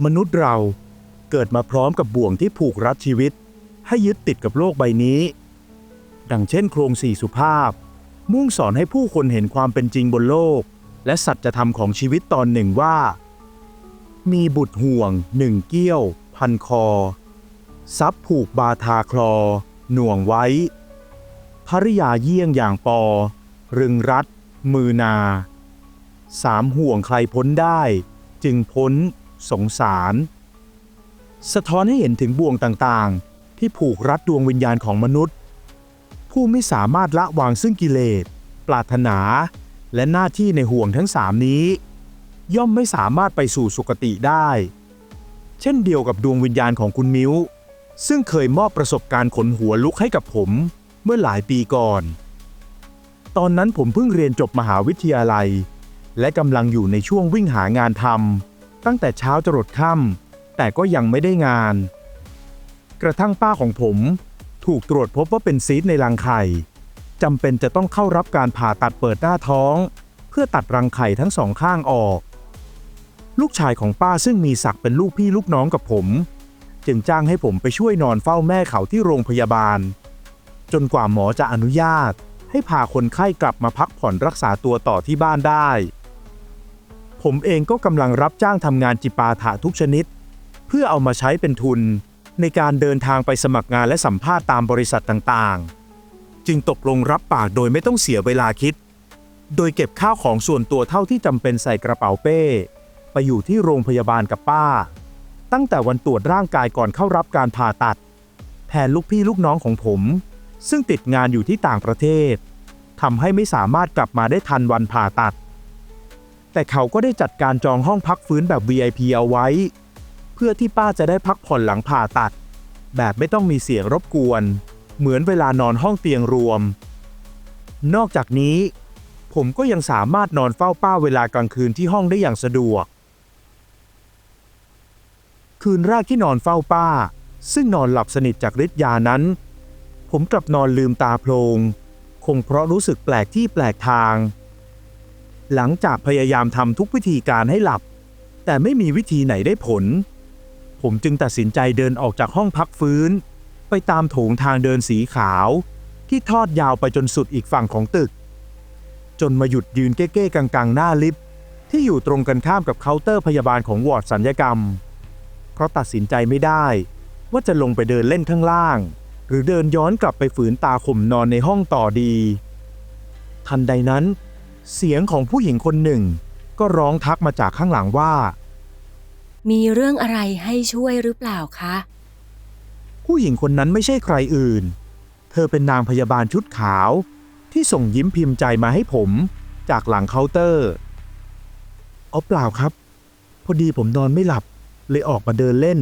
มนุษย์เราเกิดมาพร้อมกับบ่วงที่ผูกรัดชีวิตให้ยึดติดกับโลกใบนี้ดังเช่นโครงสี่สุภาพมุ่งสอนให้ผู้คนเห็นความเป็นจริงบนโลกและสัจธรรมของชีวิตตอนหนึ่งว่ามีบุตรห่วงหนึ่งเกี้ยวพันคอทรัพย์ผูกบาทาคลอหน่วงไว้ภริยาเยี่ยงอย่างปอรึงรัดมือนาสามห่วงใครพ้นได้จึงพ้นสงสารสะท้อนให้เห็นถึงบ่วงต่างๆที่ผูกรัดดวงวิญญาณของมนุษย์ผู้ไม่สามารถละวางซึ่งกิเลสปรารถนาและหน้าที่ในห่วงทั้งสามนี้ย่อมไม่สามารถไปสู่สุคติได้เช่นเดียวกับดวงวิญญาณของคุณมิ้วซึ่งเคยมอบประสบการณ์ขนหัวลุกให้กับผมเมื่อหลายปีก่อนตอนนั้นผมเพิ่งเรียนจบมหาวิทยาลัยและกำลังอยู่ในช่วงวิ่งหางานทำตั้งแต่เช้าจรดค่ำแต่ก็ยังไม่ได้งานกระทั่งป้าของผมถูกตรวจพบว่าเป็นซีสต์ในรังไข่จำเป็นจะต้องเข้ารับการผ่าตัดเปิดหน้าท้องเพื่อตัดรังไข่ทั้งสองข้างออกลูกชายของป้าซึ่งมีศักดิ์เป็นลูกพี่ลูกน้องกับผมจึงจ้างให้ผมไปช่วยนอนเฝ้าแม่เขาที่โรงพยาบาลจนกว่าหมอจะอนุญาตให้พาคนไข้กลับมาพักผ่อนรักษาตัวต่อที่บ้านได้ผมเองก็กำลังรับจ้างทำงานจิปาถะทุกชนิดเพื่อเอามาใช้เป็นทุนในการเดินทางไปสมัครงานและสัมภาษณ์ตามบริษัทต่างๆจึงตกลงรับปากโดยไม่ต้องเสียเวลาคิดโดยเก็บข้าวของส่วนตัวเท่าที่จำเป็นใส่กระเป๋าเป้ไปอยู่ที่โรงพยาบาลกับป้าตั้งแต่วันตรวจร่างกายก่อนเข้ารับการผ่าตัดแทนลูกพี่ลูกน้องของผมซึ่งติดงานอยู่ที่ต่างประเทศทำให้ไม่สามารถกลับมาได้ทันวันผ่าตัดแต่เขาก็ได้จัดการจองห้องพักฟื้นแบบ VIP เอาไว้เพื่อที่ป้าจะได้พักผ่อนหลังผ่าตัดแบบไม่ต้องมีเสียงรบกวนเหมือนเวลานอนห้องเตียงรวมนอกจากนี้ผมก็ยังสามารถนอนเฝ้าป้าเวลากลางคืนที่ห้องได้อย่างสะดวกคืนแรกที่นอนเฝ้าป้าซึ่งนอนหลับสนิทจากฤทธิ์ยานั้นผมกลับนอนลืมตาโพลงคงเพราะรู้สึกแปลกที่แปลกทางหลังจากพยายามทำทุกวิธีการให้หลับแต่ไม่มีวิธีไหนได้ผลผมจึงตัดสินใจเดินออกจากห้องพักฟื้นไปตามโถงทางเดินสีขาวที่ทอดยาวไปจนสุดอีกฝั่งของตึกจนมาหยุดยืนเก้ๆกังๆหน้าลิฟต์ที่อยู่ตรงกันข้ามกับเคาน์เตอร์พยาบาลของวอร์ดศัลยกรรมเพราะตัดสินใจไม่ได้ว่าจะลงไปเดินเล่นข้างล่างหรือเดินย้อนกลับไปฝืนตาข่มนอนในห้องต่อดีทันใดนั้นเสียงของผู้หญิงคนหนึ่งก็ร้องทักมาจากข้างหลังว่ามีเรื่องอะไรให้ช่วยหรือเปล่าคะผู้หญิงคนนั้นไม่ใช่ใครอื่นเธอเป็นนางพยาบาลชุดขาวที่ส่งยิ้มพิมพ์ใจมาให้ผมจากหลังเคาน์เตอร์เปล่าครับพอดีผมนอนไม่หลับเลยออกมาเดินเล่น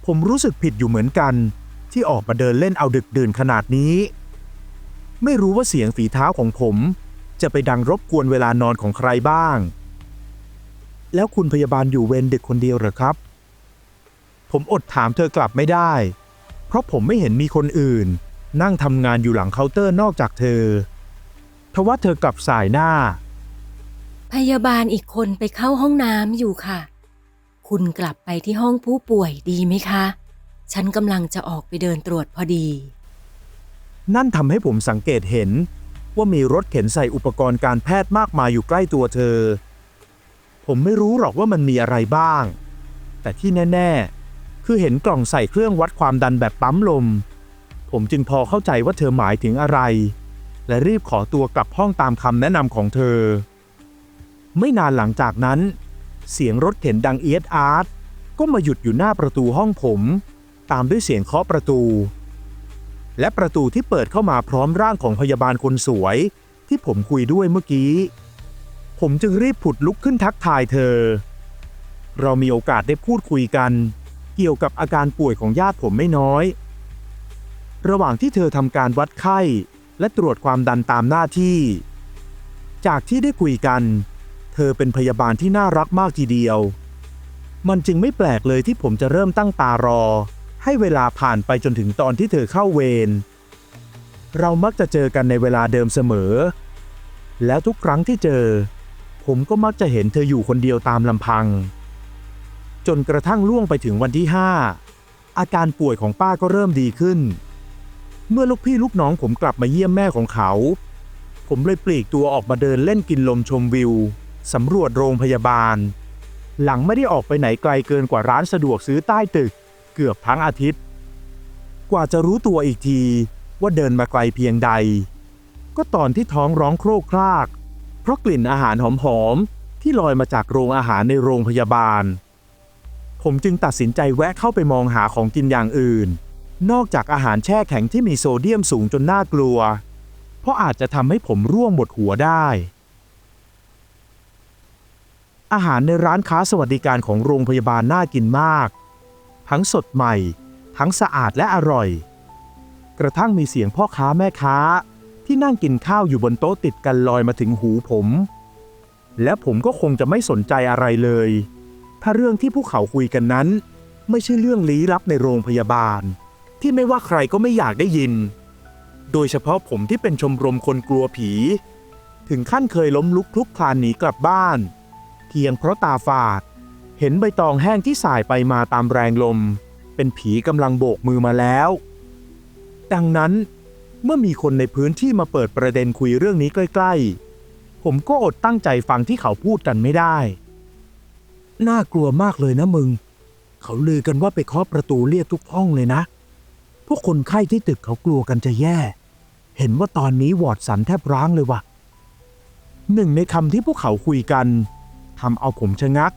ผมรู้สึกผิดอยู่เหมือนกันที่ออกมาเดินเล่นเอาดึกดื่นขนาดนี้ไม่รู้ว่าเสียงฝีเท้าของผมจะไปดังรบกวนเวลานอนของใครบ้างแล้วคุณพยาบาลอยู่เวรดึกคนเดียวเหรอครับผมอดถามเธอกลับไม่ได้เพราะผมไม่เห็นมีคนอื่นนั่งทำงานอยู่หลังเคาน์เตอร์นอกจากเธอทว่าเธอกลับสายหน้าพยาบาลอีกคนไปเข้าห้องน้ำอยู่ค่ะคุณกลับไปที่ห้องผู้ป่วยดีไหมคะฉันกำลังจะออกไปเดินตรวจพอดีนั่นทำให้ผมสังเกตเห็นว่ามีรถเข็นใส่อุปกรณ์การแพทย์มากมายอยู่ใกล้ตัวเธอผมไม่รู้หรอกว่ามันมีอะไรบ้างแต่ที่แน่ๆคือเห็นกล่องใส่เครื่องวัดความดันแบบปั๊มลมผมจึงพอเข้าใจว่าเธอหมายถึงอะไรและรีบขอตัวกลับห้องตามคำแนะนำของเธอไม่นานหลังจากนั้นเสียงรถเข็นดังเอี๊ยดอาร์ตก็มาหยุดอยู่หน้าประตูห้องผมตามด้วยเสียงเคาะประตูและประตูที่เปิดเข้ามาพร้อมร่างของพยาบาลคนสวยที่ผมคุยด้วยเมื่อกี้ผมจึงรีบผุดลุกขึ้นทักทายเธอเรามีโอกาสได้พูดคุยกันเกี่ยวกับอาการป่วยของญาติผมไม่น้อยระหว่างที่เธอทำการวัดไข้และตรวจความดันตามหน้าที่จากที่ได้คุยกันเธอเป็นพยาบาลที่น่ารักมากทีเดียวมันจึงไม่แปลกเลยที่ผมจะเริ่มตั้งตารอให้เวลาผ่านไปจนถึงตอนที่เธอเข้าเวรเรามักจะเจอกันในเวลาเดิมเสมอแล้วทุกครั้งที่เจอผมก็มักจะเห็นเธออยู่คนเดียวตามลำพัง จนกระทั่งล่วงไปถึงวันที่5อาการป่วยของป้าก็เริ่มดีขึ้นเมื่อลูกพี่ลูกน้องผมกลับมาเยี่ยมแม่ของเขาผมเลยปลีกตัวออกมาเดินเล่นกินลมชมวิวสำรวจโรงพยาบาลหลังไม่ได้ออกไปไหนไกลเกินกว่าร้านสะดวกซื้อใต้ตึกเกือบทั้งอาทิตย์กว่าจะรู้ตัวอีกทีว่าเดินมาไกลเพียงใดก็ตอนที่ท้องร้องโครกครากเพราะกลิ่นอาหารหอมๆที่ลอยมาจากโรงอาหารในโรงพยาบาลผมจึงตัดสินใจแวะเข้าไปมองหาของกินอย่างอื่นนอกจากอาหารแช่แข็งที่มีโซเดียมสูงจนน่ากลัวเพราะอาจจะทำให้ผมร่วงหมดหัวได้อาหารในร้านค้าสวัสดิการของโรงพยาบาลน่ากินมากทั้งสดใหม่ทั้งสะอาดและอร่อยกระทั่งมีเสียงพ่อค้าแม่ค้าที่นั่งกินข้าวอยู่บนโต๊ะติดกันลอยมาถึงหูผมและผมก็คงจะไม่สนใจอะไรเลยถ้าเรื่องที่พวกเขาคุยกันนั้นไม่ใช่เรื่องลี้ลับในโรงพยาบาลที่ไม่ว่าใครก็ไม่อยากได้ยินโดยเฉพาะผมที่เป็นชมรมคนกลัวผีถึงขั้นเคยล้มลุกคลุกคลานหนีกลับบ้านเพียงเพราะตาฝาดเห็นใบตองแห้งที่สายไปมาตามแรงลมเป็นผีกำลังโบกมือมาแล้วดังนั้นเมื่อมีคนในพื้นที่มาเปิดประเด็นคุยเรื่องนี้ใกล้ๆผมก็อดตั้งใจฟังที่เขาพูดกันไม่ได้น่ากลัวมากเลยนะมึงเขาลือกันว่าไปเคาะประตูเรียกทุกห้องเลยนะพวกคนไข้ที่ตึกเขากลัวกันจะแย่เห็นว่าตอนนี้วอร์ดสันแทบร้างเลยว่ะหนึ่งในคำที่พวกเขาคุยกันทำเอาผมชะงัก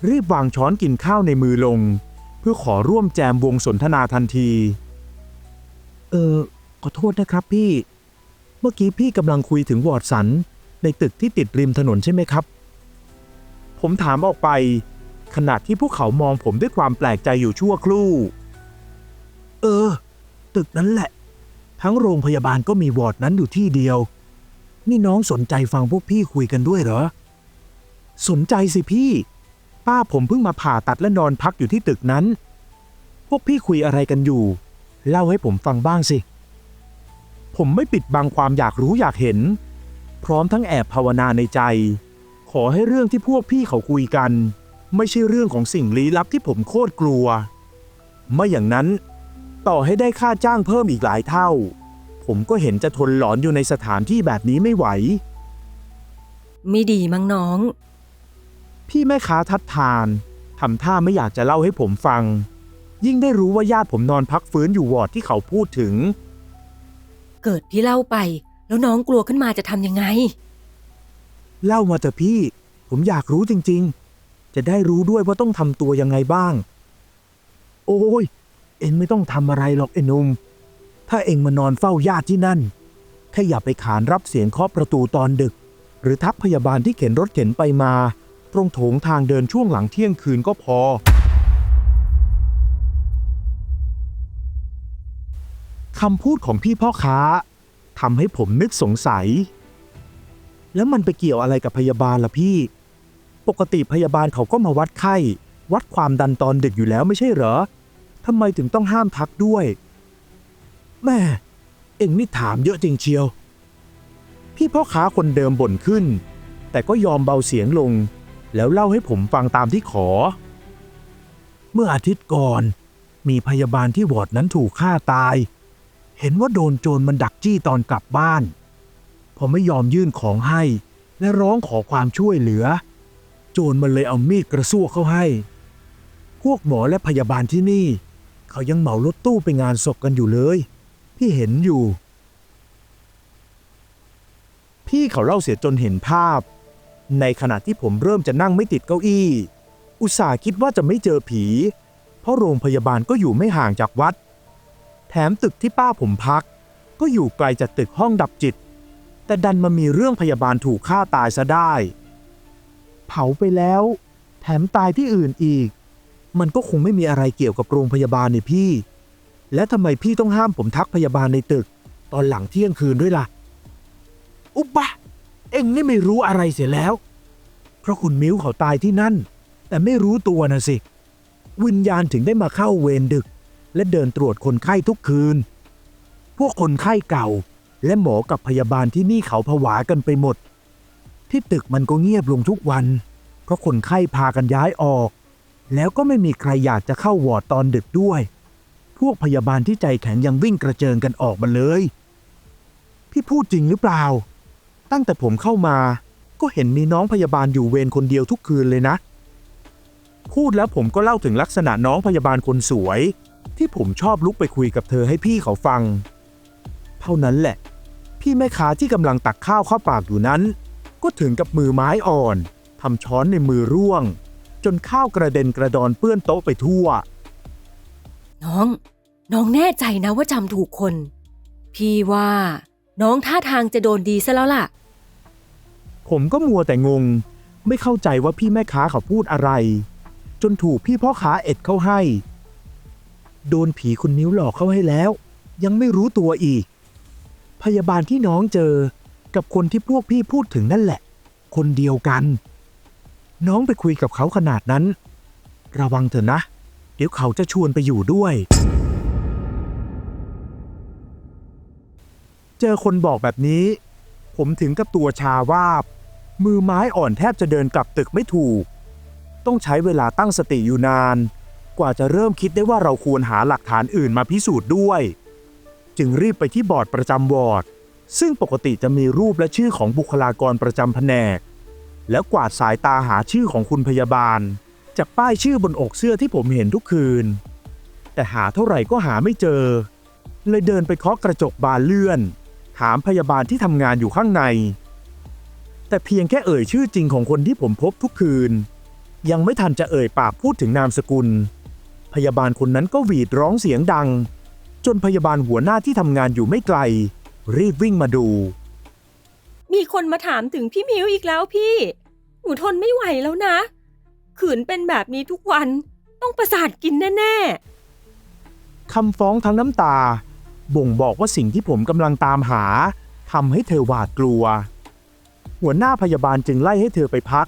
รีบวางช้อนกินข้าวในมือลงเพื่อขอร่วมแจมวงสนทนาทันทีขอโทษนะครับพี่เมื่อกี้พี่กำลังคุยถึงวอร์ดสันในตึกที่ติดริมถนนใช่ไหมครับผมถามออกไปขณะที่พวกเขามองผมด้วยความแปลกใจอยู่ชั่วครู่ตึกนั้นแหละทั้งโรงพยาบาลก็มีวอร์ดนั้นอยู่ที่เดียวนี่น้องสนใจฟังพวกพี่คุยกันด้วยเหรอสนใจสิพี่ป้าผมเพิ่งมาผ่าตัดและนอนพักอยู่ที่ตึกนั้นพวกพี่คุยอะไรกันอยู่เล่าให้ผมฟังบ้างสิผมไม่ปิดบังความอยากรู้อยากเห็นพร้อมทั้งแอบภาวนาในใจขอให้เรื่องที่พวกพี่เขาคุยกันไม่ใช่เรื่องของสิ่งลี้ลับที่ผมโคตรกลัวไม่อย่างนั้นต่อให้ได้ค่าจ้างเพิ่มอีกหลายเท่าผมก็เห็นจะทนหลอนอยู่ในสถานที่แบบนี้ไม่ไหวไม่ดีมั้งน้องพี่แม่ค้าทัดทานทำท่าไม่อยากจะเล่าให้ผมฟังยิ่งได้รู้ว่าญาติผมนอนพักฟื้นอยู่วอร์ดที่เขาพูดถึงเกิดพี่เล่าไปแล้วน้องกลัวขึ้นมาจะทำยังไงเล่ามาเถอะพี่ผมอยากรู้จริงๆจะได้รู้ด้วยว่าต้องทำตัวยังไงบ้างโอ้ยเอ็งไม่ต้องทำอะไรหรอกไอ้หนุ่มถ้าเอ็งมานอนเฝ้าญาติที่นั่นแค่อย่าไปขานรับเสียงเคาะประตูตอนดึกหรือทักพยาบาลที่เข็นรถเข็นไปมาตรงโถงทางเดินช่วงหลังเที่ยงคืนก็พอคำพูดของพี่พ่อค้าทำให้ผมนึกสงสัยแล้วมันไปเกี่ยวอะไรกับพยาบาลล่ะพี่ปกติพยาบาลเขาก็มาวัดไข้วัดความดันตอนดึกอยู่แล้วไม่ใช่เหรอทำไมถึงต้องห้ามทักด้วยแม่เอ็งนี่ถามเยอะจริงเชียวพี่พ่อค้าคนเดิมบ่นขึ้นแต่ก็ยอมเบาเสียงลงแล้วเล่าให้ผมฟังตามที่ขอเมื่ออาทิตย์ก่อนมีพยาบาลที่วอร์ดนั้นถูกฆ่าตายเห็นว่าโดนโจรมันดักจี้ตอนกลับบ้านพอไม่ยอมยื่นของให้และร้องขอความช่วยเหลือโจรมันเลยเอามีดกระซวกเข้าให้พวกหมอและพยาบาลที่นี่เขายังเหมารถตู้ไปงานศพกันอยู่เลยพี่เห็นอยู่พี่เขาเล่าเสียจนเห็นภาพในขณะที่ผมเริ่มจะนั่งไม่ติดเก้าอี้อุตส่าห์คิดว่าจะไม่เจอผีเพราะโรงพยาบาลก็อยู่ไม่ห่างจากวัดแถมตึกที่ป้าผมพักก็อยู่ไกลจากตึกห้องดับจิตแต่ดันมามีเรื่องพยาบาลถูกฆ่าตายซะได้เผาไปแล้วแถมตายที่อื่นอีกมันก็คงไม่มีอะไรเกี่ยวกับโรงพยาบาลนี่พี่และทำไมพี่ต้องห้ามผมทักพยาบาลในตึกตอนหลังเที่ยงคืนด้วยล่ะอุบะเอ็งนี่ไม่รู้อะไรเสียแล้วเพราะคุณมิ้วเขาตายที่นั่นแต่ไม่รู้ตัวนะสิวิญญาณถึงได้มาเข้าเวรดึกและเดินตรวจคนไข้ทุกคืนพวกคนไข้เก่าและหมอกับพยาบาลที่นี่เขาผวากันไปหมดที่ตึกมันก็เงียบลงทุกวันเพราะคนไข้พากันย้ายออก แล้วก็ไม่มีใครอยากจะเข้าวอร์ดตอนดึกด้วย พวกพยาบาลที่ใจแข็งยังวิ่งกระเจิงกันออกมาเลยพี่พูดจริงหรือเปล่าตั้งแต่ผมเข้ามาก็เห็นมีน้องพยาบาลอยู่เวรคนเดียวทุกคืนเลยนะพูดแล้วผมก็เล่าถึงลักษณะน้องพยาบาลคนสวยที่ผมชอบลุกไปคุยกับเธอให้พี่เขาฟังเท่านั้นแหละพี่แม่ค้าที่กำลังตักข้าวเข้าปากอยู่นั้นก็ถึงกับมือไม้อ่อนทำช้อนในมือร่วงจนข้าวกระเด็นกระดอนเปื้อนโต๊ะไปทั่วน้องแน่ใจนะว่าจำถูกคนพี่ว่าน้องท่าทางจะโดนดีซะแล้วล่ะผมก็มัวแต่งงไม่เข้าใจว่าพี่แม่ค้าเขาพูดอะไรจนถูกพี่พ่อค้าเอ็ดเข้าให้โดนผีคุณนิ้วหลอกเข้าให้แล้วยังไม่รู้ตัวอีกพยาบาลที่น้องเจอกับคนที่พวกพี่พูดถึงนั่นแหละคนเดียวกันน้องไปคุยกับเขาขนาดนั้นระวังเถอะนะเดี๋ยวเขาจะชวนไปอยู่ด้วยเจอคนบอกแบบนี้ผมถึงกับตัวชาวาบมือไม้อ่อนแทบจะเดินกลับตึกไม่ถูกต้องใช้เวลาตั้งสติอยู่นานกว่าจะเริ่มคิดได้ว่าเราควรหาหลักฐานอื่นมาพิสูจน์ด้วยจึงรีบไปที่บอร์ดประจำวอร์ดซึ่งปกติจะมีรูปและชื่อของบุคลากรประจำแผนกแล้วกวาดสายตาหาชื่อของคุณพยาบาลจากป้ายชื่อบนอกเสื้อที่ผมเห็นทุกคืนแต่หาเท่าไหร่ก็หาไม่เจอเลยเดินไปเคาะกระจกบานเลื่อนถามพยาบาลที่ทำงานอยู่ข้างในแต่เพียงแค่เอ่ยชื่อจริงของคนที่ผมพบทุกคืนยังไม่ทันจะเอ่ยปากพูดถึงนามสกุลพยาบาลคนนั้นก็หวีดร้องเสียงดังจนพยาบาลหัวหน้าที่ทำงานอยู่ไม่ไกลรีบวิ่งมาดูมีคนมาถามถึงพี่มิวอีกแล้วพี่หนูทนไม่ไหวแล้วนะขืนเป็นแบบนี้ทุกวันต้องประสาทกินแน่ๆคำฟ้องทั้งน้ำตาบ่งบอกว่าสิ่งที่ผมกำลังตามหาทำให้เธอหวาดกลัวหัวหน้าพยาบาลจึงไล่ให้เธอไปพัก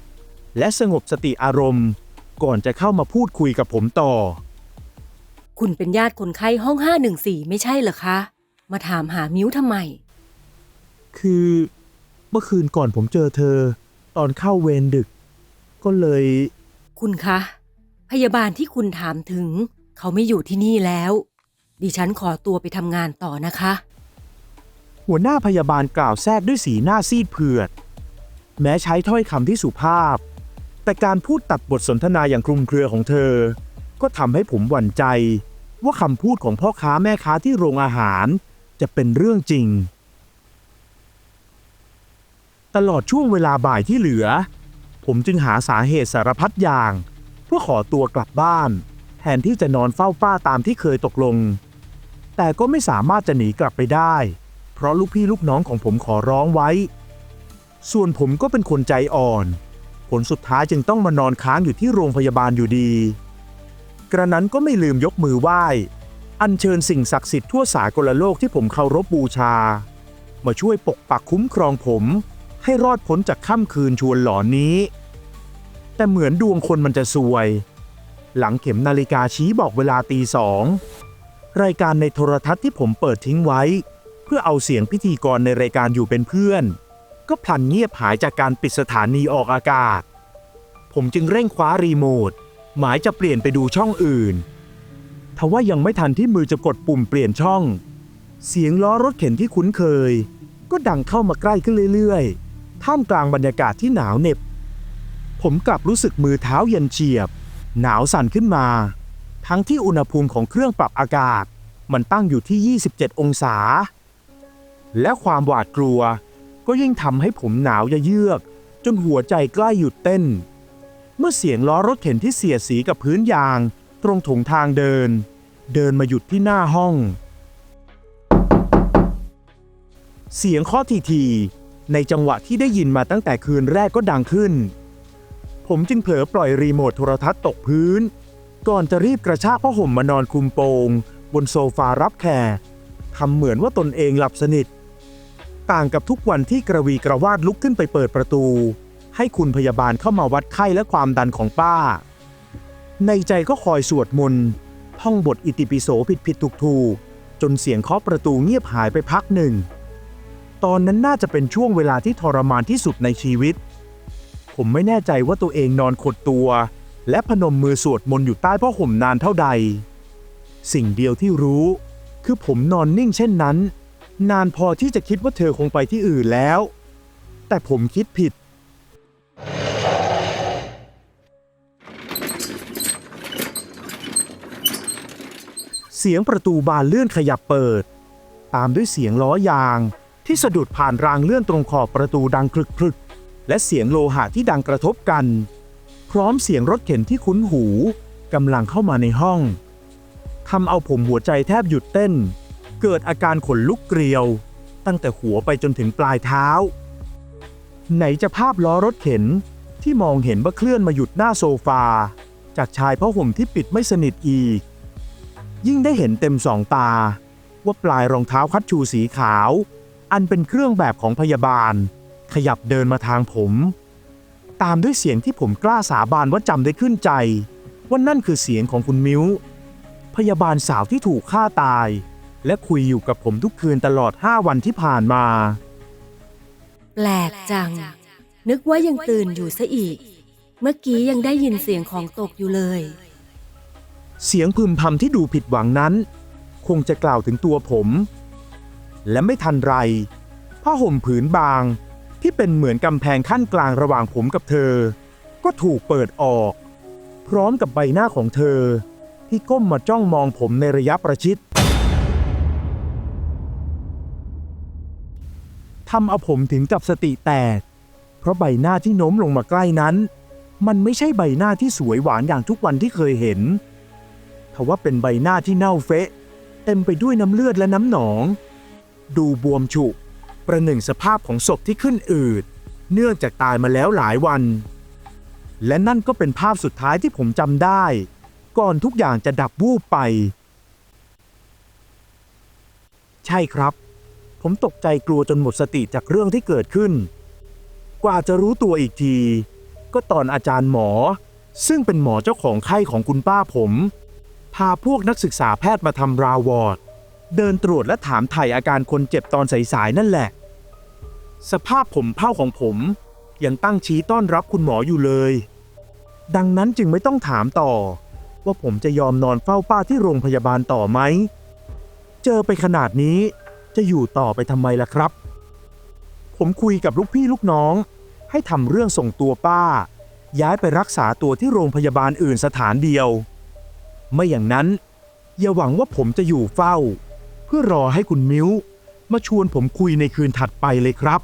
และสงบสติอารมณ์ก่อนจะเข้ามาพูดคุยกับผมต่อคุณเป็นญาติคนไข้ห้อง514ไม่ใช่เหรอคะมาถามหามิ้วทำไมคือเมื่อคืนก่อนผมเจอเธอตอนเข้าเวรดึกก็เลยคุณคะพยาบาลที่คุณถามถึงเขาไม่อยู่ที่นี่แล้วดิฉันขอตัวไปทำงานต่อนะคะหัวหน้าพยาบาลกล่าวแทรกด้วยสีหน้าซีดเผือดแม้ใช้ถ้อยคำที่สุภาพแต่การพูดตัดบทสนทนาอย่างคลุมเครือของเธอก็ทำให้ผมหวั่นใจว่าคำพูดของพ่อค้าแม่ค้าที่โรงอาหารจะเป็นเรื่องจริงตลอดช่วงเวลาบ่ายที่เหลือผมจึงหาสาเหตุสารพัดอย่างเพื่อขอตัวกลับบ้านแทนที่จะนอนเฝ้าป้าตามที่เคยตกลงแต่ก็ไม่สามารถจะหนีกลับไปได้เพราะลูกพี่ลูกน้องของผมขอร้องไว้ส่วนผมก็เป็นคนใจอ่อนผลสุดท้ายจึงต้องมานอนค้างอยู่ที่โรงพยาบาลอยู่ดีกระนั้นก็ไม่ลืมยกมือไหว้อัญเชิญสิ่งศักดิ์สิทธิ์ทั่วสากลโลกที่ผมเคารพบูชามาช่วยปกปักคุ้มครองผมให้รอดพ้นจากค่ำคืนชวนหลอนนี้แต่เหมือนดวงคนมันจะซวยหลังเข็มนาฬิกาชี้บอกเวลาตี 2รายการในโทรทัศน์ที่ผมเปิดทิ้งไว้เพื่อเอาเสียงพิธีกรในรายการอยู่เป็นเพื่อนก็พลันเงียบหายจากการปิดสถานีออกอากาศผมจึงเร่งคว้ารีโมทหมายจะเปลี่ยนไปดูช่องอื่นทว่ายังไม่ทันที่มือจะกดปุ่มเปลี่ยนช่องเสียงล้อรถเข็นที่คุ้นเคยก็ดังเข้ามาใกล้ขึ้นเรื่อยๆท่ามกลางบรรยากาศที่หนาวเหน็บผมกลับรู้สึกมือเท้าเย็นเฉียบหนาวสั่นขึ้นมาทั้งที่อุณหภูมิของเครื่องปรับอากาศมันตั้งอยู่ที่27องศาและความหวาดกลัวก็ยิ่งทำให้ผมหนาวเยือกจนหัวใจใกล้หยุดเต้นเมื่อเสียงล้อรถเข็นที่เสียดสีกับพื้นยางตรงถงทางเดินมาหยุดที่หน้าห้องเสียงเคาะทีๆในจังหวะที่ได้ยินมาตั้งแต่คืนแรกก็ดังขึ้นผมจึงเผลอปล่อยรีโมทโทรทัศน์ตกพื้นก่อนจะรีบกระชากผ้าห่มมานอนคลุมโปงบนโซฟารับแขกทำเหมือนว่าตนเองหลับสนิทต่างกับทุกวันที่กระวีกระวาดลุกขึ้นไปเปิดประตูให้คุณพยาบาลเข้ามาวัดไข้และความดันของป้าในใจก็คอยสวดมนต์ท่องบทอิติปิโสผิดๆถูกๆจนเสียงเคาะประตูเงียบหายไปพักหนึ่งตอนนั้นน่าจะเป็นช่วงเวลาที่ทรมานที่สุดในชีวิตผมไม่แน่ใจว่าตัวเองนอนขดตัว และพนมมือสวดมนต์อยู่ใต้ผ้าห่มนานเท่าใดสิ่งเดียวที่รู้คือผมนอนนิ่งเช่นนั้นนานพอที่จะคิดว่าเธอคงไปที่อื่นแล้วแต่ผมคิดผิดเสียงประตูบานเลื่อนขยับเปิดตามด้วยเสียงล้อยางที่สะดุดผ่านรางเลื่อนตรงขอบประตูดังครึกๆและเสียงโลหะที่ดังกระทบกันพร้อมเสียงรถเข็นที่คุ้นหูกำลังเข้ามาในห้องทำเอาผมหัวใจแทบหยุดเต้นเกิดอาการขนลุกเกลียวตั้งแต่หัวไปจนถึงปลายเท้าไหนจะภาพล้อรถเข็นที่มองเห็นว่าเคลื่อนมาหยุดหน้าโซฟาจากชายผ้าห่มที่ปิดไม่สนิทอีกยิ่งได้เห็นเต็มสองตาว่าปลายรองเท้าคัชชูสีขาวอันเป็นเครื่องแบบของพยาบาลขยับเดินมาทางผมตามด้วยเสียงที่ผมกล้าสาบานว่าจำได้ขึ้นใจว่านั่นคือเสียงของคุณมิ้วพยาบาลสาวที่ถูกฆ่าตายและคุยอยู่กับผมทุกคืนตลอด5 วันที่ผ่านมาแปลกจังนึกว่ายังตื่นอยู่ซะอีกเมื่อกี้ยังได้ยินเสียงของตกอยู่เลยเสียงพึมพำที่ดูผิดหวังนั้นคงจะกล่าวถึงตัวผมและไม่ทันไรผ้าห่มผืนบางที่เป็นเหมือนกำแพงขั้นกลางระหว่างผมกับเธอก็ถูกเปิดออกพร้อมกับใบหน้าของเธอที่ก้มมาจ้องมองผมในระยะประชิดทำเอาผมถึงกับสติแตกเพราะใบหน้าที่โน้มลงมาใกล้นั้นมันไม่ใช่ใบหน้าที่สวยหวานอย่างทุกวันที่เคยเห็นทว่าเป็นใบหน้าที่เน่าเฟะเต็มไปด้วยน้ำเลือดและน้ำหนองดูบวมฉุประหนึ่งสภาพของศพที่ขึ้นอืดเนื่องจากตายมาแล้วหลายวันและนั่นก็เป็นภาพสุดท้ายที่ผมจำได้ก่อนทุกอย่างจะดับวูบไปใช่ครับผมตกใจกลัวจนหมดสติจากเรื่องที่เกิดขึ้นกว่าจะรู้ตัวอีกทีก็ตอนอาจารย์หมอซึ่งเป็นหมอเจ้าของไข้ของคุณป้าผมพาพวกนักศึกษาแพทย์มาทำราวอร์ดเดินตรวจและถามไถ่อาการคนเจ็บตอนสายๆนั่นแหละสภาพผมเผ้าของผมยังตั้งชี้ต้อนรับคุณหมออยู่เลยดังนั้นจึงไม่ต้องถามต่อว่าผมจะยอมนอนเฝ้าป้าที่โรงพยาบาลต่อไหมเจอไปขนาดนี้จะอยู่ต่อไปทำไมล่ะครับผมคุยกับลูกพี่ลูกน้องให้ทำเรื่องส่งตัวป้าย้ายไปรักษาตัวที่โรงพยาบาลอื่นสถานเดียวไม่อย่างนั้นอย่าหวังว่าผมจะอยู่เฝ้าเพื่อรอให้คุณมิ้วมาชวนผมคุยในคืนถัดไปเลยครับ